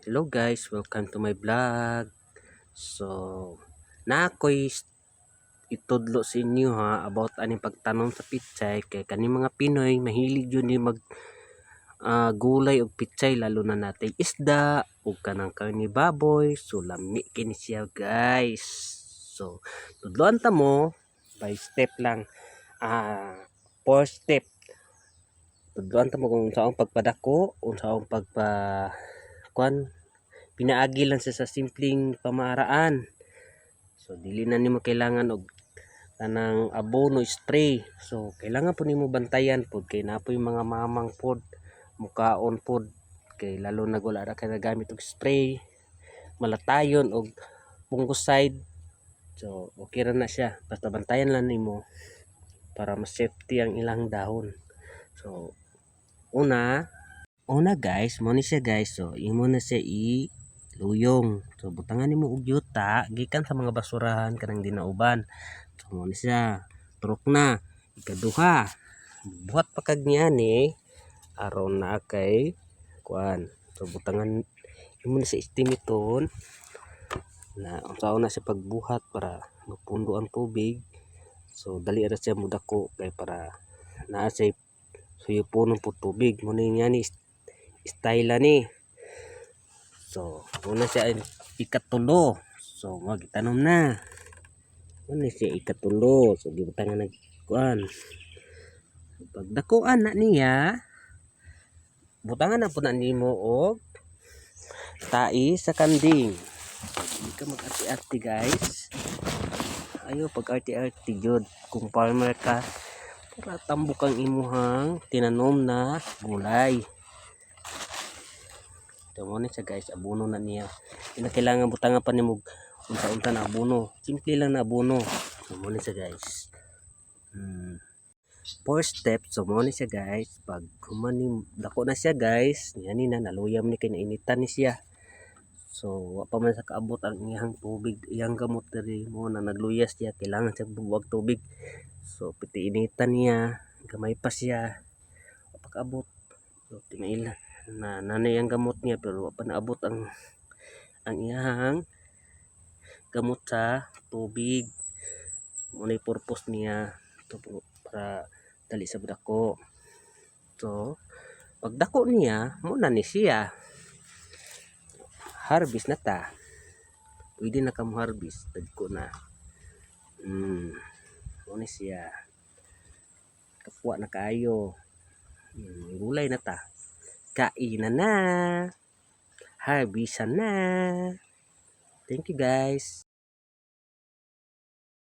Hello guys, welcome to my vlog. So, na ako'y itudlo sa inyo ha about aning pagtanom sa pitsay kay kaning mga Pinoy mahilig yun ni mag gulay og pitsay lalo na natay isda ug kanang karni baboy. So lami kini siya guys. So, tudloan ta mo by step lang. First step. Tudloan ta mo kung saong pagpadako, unsaong pinaagi lang siya sa simpleng pamaraan. So dili na nimo kailangan og tanang abono spray. So kailangan po nimo bantayan pod kay napoy mga mamang pod mukaon pod kay lalo na wala ra kay nagamit og spray, malatayon og fungicide. So okay ra na siya basta bantayan lang nimo para mas safety ang ilang dahon. So una guys, mo ni siya guys. So imo na siya luyong. So butangan nimo og yuta gikan sa mga basurahan kanang dinauban. So mo ni siya. Turok na. Ikaduha. Buhat pa kag niya ni aron na kay kuan. So butangan imo na sa istimiton na unsaon na siya pagbuhat para mapundo ang tubig. So dali ra siya mudako kay para naa siya suyuponon po tubig. Mo ni niya ni style ni. So, una siya ikatulo. So, magitanom na. Una siya ikatulo. So, gibutangan na kuan. Pagdakuan na niya, butangan na po na nimo og tai sa kanding. So, hindi ka mag-ati-ati guys. Ayo pag-ati-ati jud kung farmer ka para tambok ang imuhang tinanom na gulay. Mo ni siya guys, abono na niya. Hindi kailangan butangan pa nimo unsa-unsa na abono. Simple lang na abono. So mo ni siya guys. First step, so mo ni siya guys. Pag human dako na siya guys, yani na naluyam ni kay nainitan ni siya. So wa pa man sa kaabot ang iyang tubig, iyang gamot diri mo na nagluyas siya, kailangan siya buwag tubig. So piti initan niya, gamay pa siya. Wa pa kaabot. So timaila na nanay ang gamot niya pero pa naabot ang iyang gamot sa tubig. Muna purpose niya to para dali sa dako. So pagdako niya muna ni siya harvest na ta. Pwede na kam harvest dagko na. Muna siya kapwa na kayo. Gulay na ta. Kainan na. Harvest na. Thank you guys.